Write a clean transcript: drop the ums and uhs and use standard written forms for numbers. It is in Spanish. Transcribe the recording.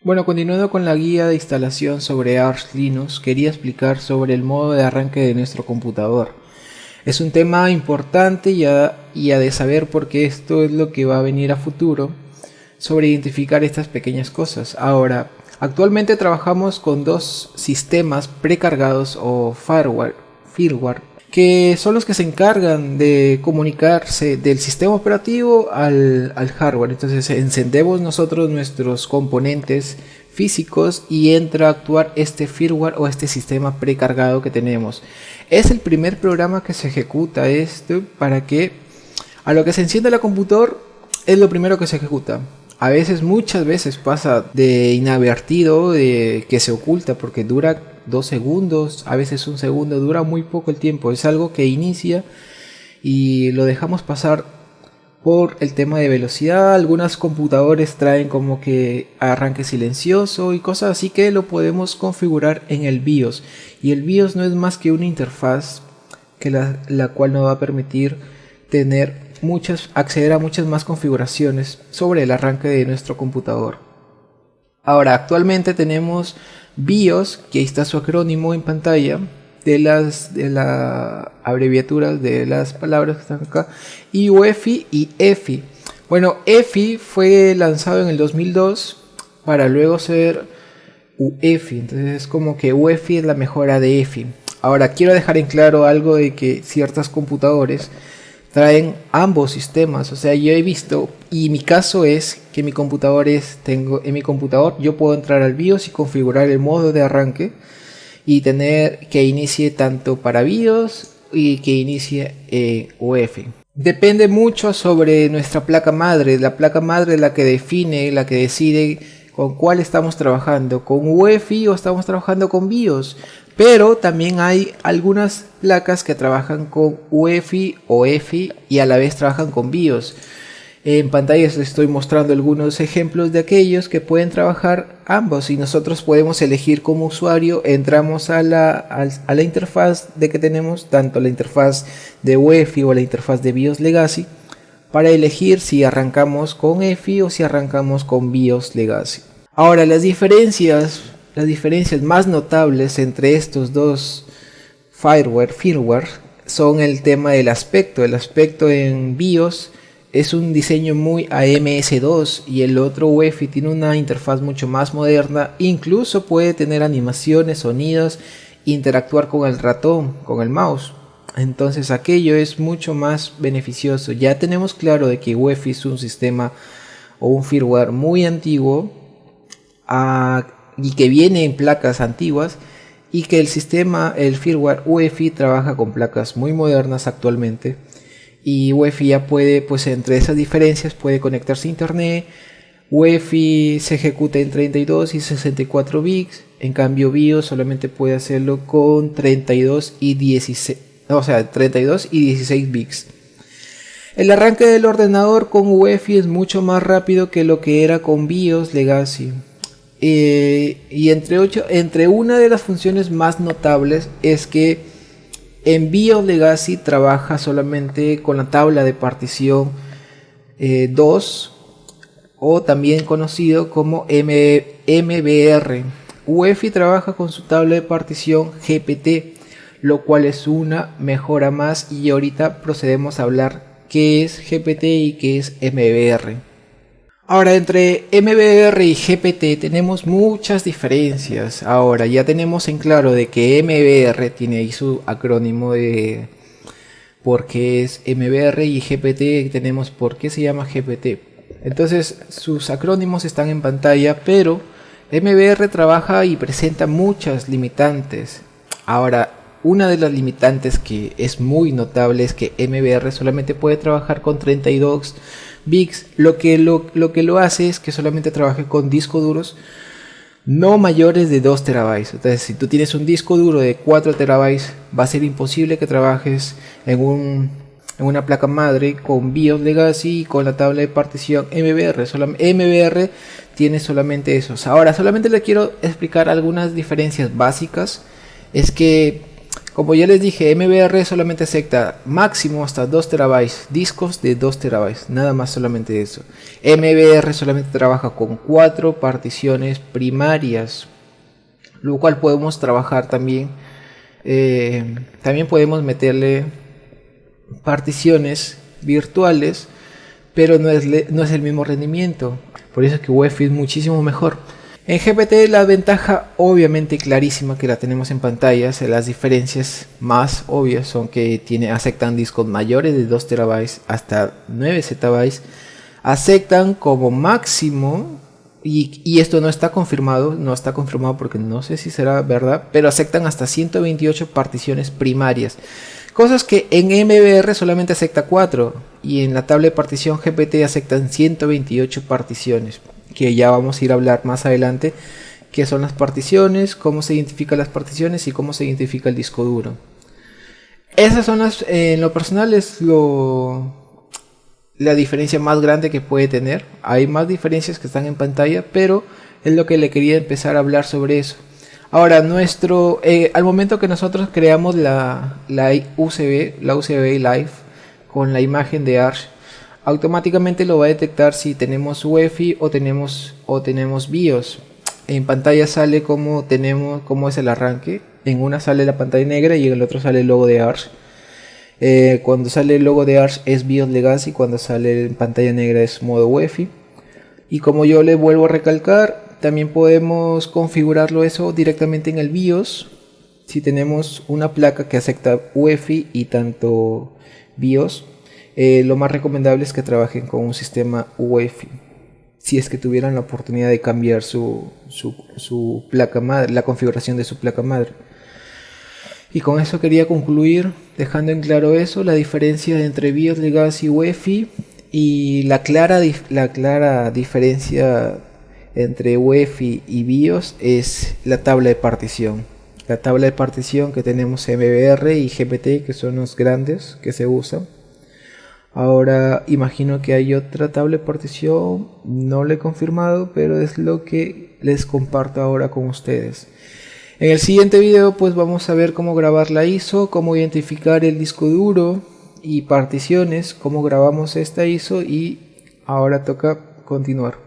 Bueno, continuando con la guía de instalación sobre Arch Linux, quería explicar sobre el modo de arranque de nuestro computador. Es un tema importante y ha de saber porque esto es lo que va a venir a futuro sobre identificar estas pequeñas cosas. Ahora, actualmente trabajamos con dos sistemas precargados o firmware, que son los que se encargan de comunicarse del sistema operativo al hardware. Entonces encendemos nosotros nuestros componentes físicos y entra a actuar este firmware o este sistema precargado que tenemos. Es el primer programa que se ejecuta esto para que a lo que se enciende la computadora es lo primero que se ejecuta. A veces, muchas veces pasa de inadvertido, de que se oculta porque dura 2 segundos, a veces 1 segundo, dura muy poco el tiempo. Es algo que inicia y lo dejamos pasar por el tema de velocidad. Algunos computadores traen como que arranque silencioso y cosas así que lo podemos configurar en el BIOS. Y el BIOS no es más que una interfaz que la cual nos va a permitir acceder a muchas más configuraciones sobre el arranque de nuestro computador. Ahora, actualmente tenemos BIOS, que ahí está su acrónimo en pantalla, de las abreviaturas de las palabras que están acá, y UEFI y EFI. Bueno, EFI fue lanzado en el 2002 para luego ser UEFI, entonces es como que UEFI es la mejora de EFI. Ahora, quiero dejar en claro algo de que ciertos computadores traen ambos sistemas. O sea, yo he visto, y mi caso es que en mi computador yo puedo entrar al BIOS y configurar el modo de arranque y tener que inicie tanto para BIOS y que inicie UEFI. Depende mucho sobre nuestra placa madre. La placa madre es la que define, la que decide con cuál estamos trabajando, con UEFI o estamos trabajando con BIOS. Pero también hay algunas placas que trabajan con UEFI o EFI y a la vez trabajan con BIOS. En pantalla les estoy mostrando algunos ejemplos de aquellos que pueden trabajar ambos y nosotros podemos elegir como usuario. Entramos a la interfaz de que tenemos, tanto la interfaz de UEFI o la interfaz de BIOS Legacy, para elegir si arrancamos con EFI o si arrancamos con BIOS Legacy. Ahora, las diferencias más notables entre estos dos firmware son el tema del aspecto. El aspecto en BIOS es un diseño muy a MS2 y el otro UEFI tiene una interfaz mucho más moderna, incluso puede tener animaciones, sonidos, interactuar con el ratón, con el mouse. Entonces aquello es mucho más beneficioso. Ya tenemos claro de que UEFI es un sistema o un firmware muy antiguo y que viene en placas antiguas, y que el firmware UEFI trabaja con placas muy modernas actualmente, y UEFI ya puede, pues entre esas diferencias puede conectarse a internet. UEFI se ejecuta en 32 y 64 bits, en cambio BIOS solamente puede hacerlo con 32 y 16 bits. El arranque del ordenador con UEFI es mucho más rápido que lo que era con BIOS Legacy. Y entre una de las funciones más notables es que en BIOS Legacy trabaja solamente con la tabla de partición 2, o también conocido como MBR. UEFI trabaja con su tabla de partición GPT, lo cual es una mejora más, y ahorita procedemos a hablar qué es GPT y qué es MBR. Ahora, entre MBR y GPT tenemos muchas diferencias. Ahora ya tenemos en claro de que MBR tiene ahí su acrónimo de por qué es MBR, y GPT tenemos por qué se llama GPT. Entonces sus acrónimos están en pantalla, pero MBR trabaja y presenta muchas limitantes. Ahora, una de las limitantes que es muy notable es que MBR solamente puede trabajar con 32 bits, lo que lo hace es que solamente trabaje con discos duros no mayores de 2 terabytes. Entonces, si tú tienes un disco duro de 4 terabytes, va a ser imposible que trabajes en una placa madre con BIOS Legacy y con la tabla de partición MBR. MBR tiene solamente esos. Ahora, solamente le quiero explicar algunas diferencias básicas. Es que Como ya les dije, MBR solamente acepta máximo hasta 2 terabytes, discos de 2 terabytes, nada más, solamente eso. MBR solamente trabaja con 4 particiones primarias, lo cual podemos trabajar también. También podemos meterle particiones virtuales, pero no es el mismo rendimiento. Por eso es que UEFI es muchísimo mejor. En GPT la ventaja obviamente clarísima que la tenemos en pantallas, las diferencias más obvias son que aceptan discos mayores de 2 terabytes hasta 9 zettabytes, aceptan como máximo, y esto no está confirmado porque no sé si será verdad, pero aceptan hasta 128 particiones primarias, cosas que en MBR solamente acepta 4 y en la tabla de partición GPT aceptan 128 particiones, que ya vamos a ir a hablar más adelante qué son las particiones, cómo se identifican las particiones y cómo se identifica el disco duro. Esas son en lo personal es la diferencia más grande que puede tener. Hay más diferencias que están en pantalla, pero es lo que le quería empezar a hablar sobre eso. Ahora, al momento que nosotros creamos la UCB Live con la imagen de Arch, automáticamente lo va a detectar si tenemos UEFI o tenemos BIOS. En pantalla sale cómo es el arranque. En una sale la pantalla negra y en el otro sale el logo de Arch. Cuando sale el logo de Arch es BIOS Legacy, cuando sale en pantalla negra es modo UEFI. Y como yo le vuelvo a recalcar, también podemos configurarlo eso directamente en el BIOS. Si tenemos una placa que acepta UEFI y tanto BIOS, lo más recomendable es que trabajen con un sistema UEFI. Si es que tuvieran la oportunidad de cambiar su placa madre, la configuración de su placa madre. Y con eso quería concluir dejando en claro eso, la diferencia entre BIOS Legacy y UEFI, y la clara diferencia entre UEFI y BIOS es la tabla de partición. La tabla de partición que tenemos MBR y GPT, que son los grandes que se usan. Ahora imagino que hay otra tabla de partición, no lo he confirmado, pero es lo que les comparto ahora con ustedes. En el siguiente video pues vamos a ver cómo grabar la ISO, cómo identificar el disco duro y particiones, cómo grabamos esta ISO, y ahora toca continuar.